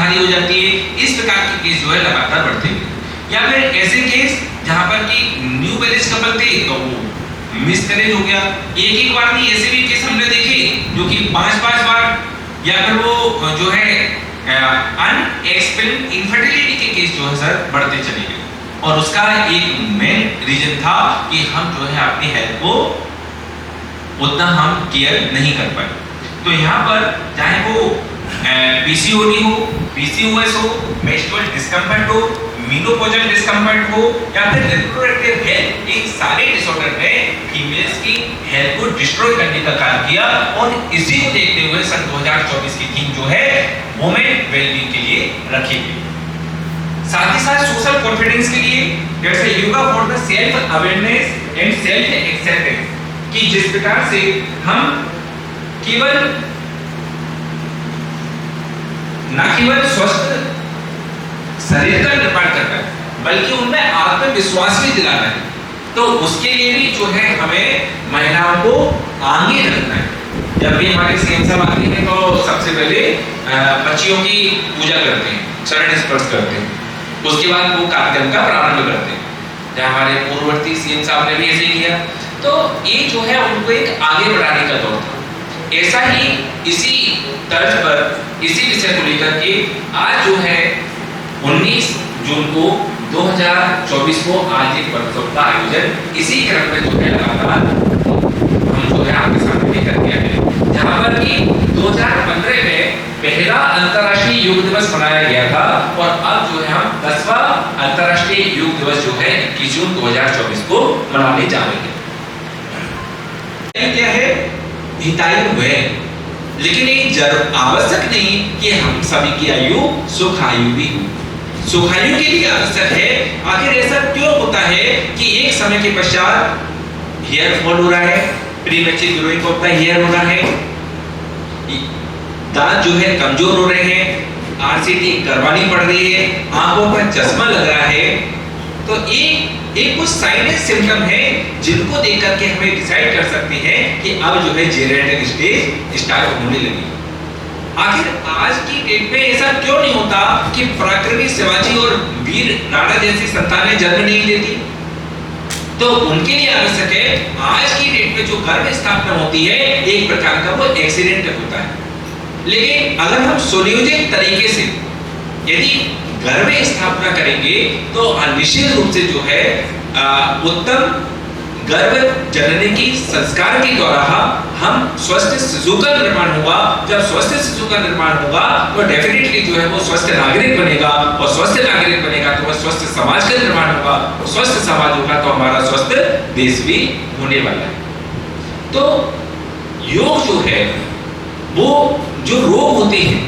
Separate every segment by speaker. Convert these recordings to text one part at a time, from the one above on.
Speaker 1: भारी हो जाती है। इस प्रकार के केस जो है लगातार बढ़ते हैं। या फिर ऐसे केस जहां पर कि न्यू मैरिज कपल थे तो वो मिसकैरेज हो गया, एक बार नहीं, ऐसे भी केस हमने देखे जो कि 5 बार, या फिर वो जो है अनएक्सपेक्टेड इनफर्टिलिटी के केस जो है सर बढ़ते चले गए। और उसका एक मेन रीजन था कि हम जो है अपनी हेल्थ को उतना हम केयर नहीं कर पाए। तो यहाँ पर चाहे वो पीसीओडी हो, पीसीओएस हो, मेंस्ट्रुअल डिस्कम्फर्ट हो, मेनोपॉजल डिस्कम्फर्ट हो, या फिर रिप्रोडक्टिव हेल्थ, इन सारे डिसऑर्डर ने फीमेल्स की हेल्थ को डिस्ट्रॉय करने का कार्य किया। और इसी को देखते हुए सन 2024 की थीम जो है वुमेन वेलबींग के लिए रखी गई। साथ ही साथ सोशल कॉन्फिडेंस के लिए जैसे yoga for the self awareness and self acceptance, कि जिस प्रकार से हम केवल न केवल स्वस्थ शरीर का निर्माण करना है बल्कि उनमें आत्मविश्वास भी दिलाना है। तो उसके लिए भी जो है हमें महिलाओं को आगे रखना है। जब भी हमारे सीएम साहब आते हैं तो सबसे पहले बच्चियों की पूजा करते हैं, चरण स्पर्श करते हैं, उसके बाद वो कार्यक्रम का प्रारंभ करते हैं। जहाँ हमारे पूर्ववर्ती सीएम साहब ने भी ऐसे किया। तो ये जो है उनको एक आगे बढ़ाने का दौर था। ऐसा ही इसी तर्ज पर इसी विषय को लेकर के आज जो है 19 जून को 2024 को आज एक वर्कशॉप का आयोजन इसी क्रम में जो है लगातार हम जो है आपके सामने लेकर के आए हैं, जहाँ पर कि 2015 में पहला अंतर्राष्ट्रीय योग दिवस मनाया गया था और अब जो है हम 10वां अंतर्राष्ट्रीय योग दिवस जो है 21 जून 2024 को मनाने जा रहे हैं। क्या है हितायु हुए, लेकिन ये आवश्यक नहीं कि हम सभी की आयु सुखायु भी हो। सुखायु के लिए आवश्यक है। आखिर ऐसा क्यों होता है कि एक समय के पश्चात हेयर फॉल हो रहा है, premature growing of the hair हो रहा है, दांत जो है कमजोर हो रहे हैं, आरसीटी करवानी पड़ रही है, आंखों पर चश्मा लग रहा है। तो एक कुछ साइन एंड सिम्टम है जिनको देख करके हमें डिसाइड कर सकते हैं कि अब जो है जेरियाट्रिक स्टेज स्टार्ट होने लगी। आखिर आज की डेट में ऐसा क्यों नहीं होता कि पराक्रमी शिवाजी और वीर राणा जैसी संतानें जन्म नहीं लेती? तो उनके लिए आवश्यक है आज की डेट में जो गर्भ स्थापना होती है एक प्रकार का वो एक्सीडेंट होता है। लेकिन अगर हम सुनियोजित तरीके से यदि गर्भ स्थापना करेंगे तो निश्चित रूप से जो है उत्तम गर्भ जननी की संस्कार के द्वारा हम स्वस्थ शिशु का निर्माण होगा। जब स्वस्थ शिशु का निर्माण होगा तो डेफिनेटली जो है वो स्वस्थ नागरिक बनेगा, और स्वस्थ नागरिक बनेगा तो वह स्वस्थ समाज का निर्माण होगा, और स्वस्थ समाज होगा तो हमारा स्वस्थ देश भी होने वाला है। तो योग जो है वो जो रोग होते हैं,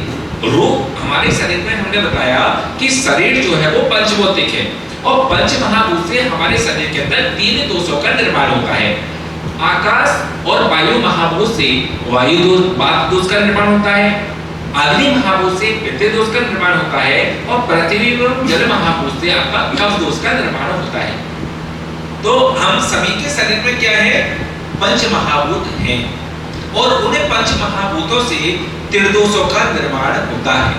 Speaker 1: रोग हमारे शरीर में हमने बताया कि शरीर जो है वो पंचभौतिक है और पंच महाभूत से हमारे शरीर के अंदर 3 दोषों का निर्माण होता है। आकाश और वायु महाभूत से वायु दोष वात दोष का निर्माण होता है, अग्नि महाभूत से पित्त दोष का निर्माण होता है, और पृथ्वी एवं जल महाभूत से आपका कफ दोष का निर्माण होता है। तो हम सभी के शरीर में क्या है, पंच महाभूत हैं और उन्हें पंच महाभूतों से त्रिदोषों का निर्माण होता है।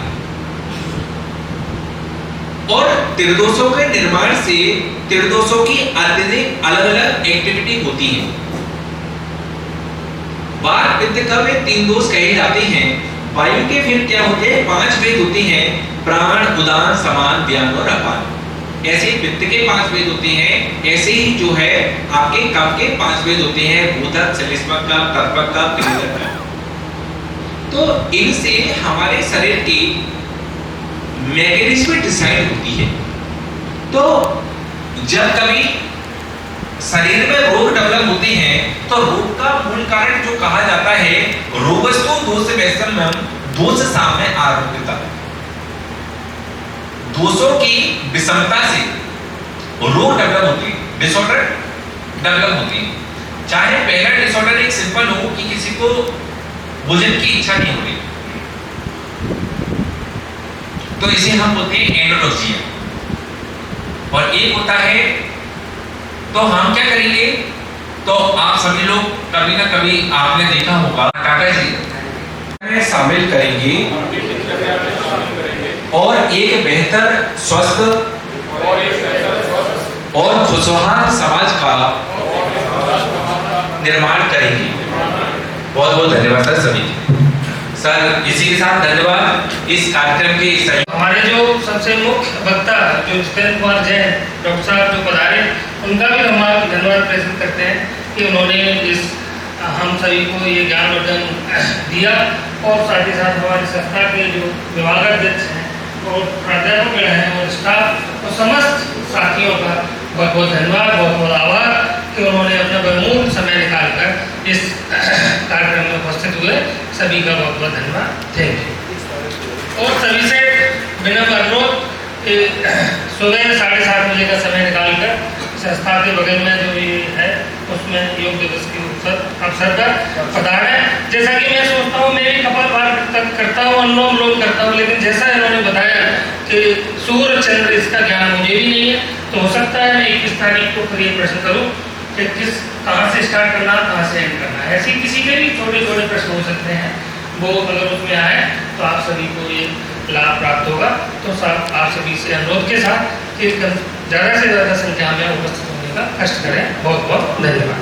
Speaker 1: और त्रिदोषों के निर्माण से त्रिदोषों की अत्यधिक अलग अलग एक्टिविटी होती है। वात पित्त कफ में 3 दोष कहे जाते हैं। वायु के फिर क्या होते हैं, 5 वेद होते हैं, प्राण, उदान, समान, व्यान और अपान। ऐसे पित्त के 5 वेद होते हैं, ऐसे ही जो है आपके कफ के 5 वेद होते हैं, भूतक, श्लेष्मक कफ, तर्पक कफ, क्लीनक कफ। तो इनसे हमारे शरीर की मैकेनिज्म डिसाइड होती है। तो जब कभी शरीर में रोग डेवलप होते हैं तो रोग का मूल कारण जो कहा जाता है रोगस्तु दोष वैषम्यम, दोष साम्य आरोग्यता, दोषों की विषमता से रोग डेवलप होते हैं, डिसऑर्डर डेवलप होते हैं। चाहे पहला डिसऑर्डर एक सिंपल हो कि किसी को भोजन की इच्छा नहीं हो रही, तो इसे हम बोलते हैं एनोरेक्सिया। और एक होता है, तो हम क्या करेंगे, तो आप सभी लोग कभी ना कभी आपने देखा होगा काका जी शामिल करेंगे एक बेहतर स्वस्थ और खुशहाल समाज का निर्माण करेंगे। बहुत बहुत धन्यवाद सर सभी सर। इसी के साथ धन्यवाद इस कार्यक्रम के
Speaker 2: हमारे जो सबसे मुख्य वक्ता जो जितेंद्र कुमार जैन डॉक्टर साहब जो पधारे, उनका भी हम धन्यवाद प्रेषित करते हैं कि उन्होंने इस हम सभी को ये ज्ञानवर्धन दिया, और साथ ही साथ हमारी संस्था के जो विभागाध्यक्ष हैं और प्राध्यापक हैं और स्टाफ और समस्त साथियों का बहुत बहुत धन्यवाद, बहुत बहुत आभार कि उन्होंने अपना बहुमूल्य समय निकालकर इस कार्यक्रम में उपस्थित हुए। सभी का बहुत बहुत धन्यवाद, थैंक यू। और सभी से विनम्र अनुरोध कि सुबह 7:30 बजे का समय निकालकर संस्था के बगल में जो ये है उसमें योग दिवस के अवसर पर पधारें। जैसा कि मैं सोचता हूँ, मैं भी कपालभाति करता हूँ, अनुलोम विलोम करता हूँ, लेकिन जैसा इन्होंने बताया कि सूर्य चंद्र इसका ज्ञान मुझे भी नहीं है, तो हो सकता है मैं 21 तारीख को फिर ये प्रश्न करूँ कि कहाँ से स्टार्ट करना, कहाँ से एंड करना है। ऐसे किसी के भी छोटे छोटे प्रश्न हो सकते हैं, वो अगर उसमें आए तो आप सभी को ये लाभ प्राप्त होगा। तो आप सभी से अनुरोध के साथ कि ज़्यादा से ज़्यादा संख्या में उपस्थित होने का कष्ट करें। बहुत बहुत धन्यवाद।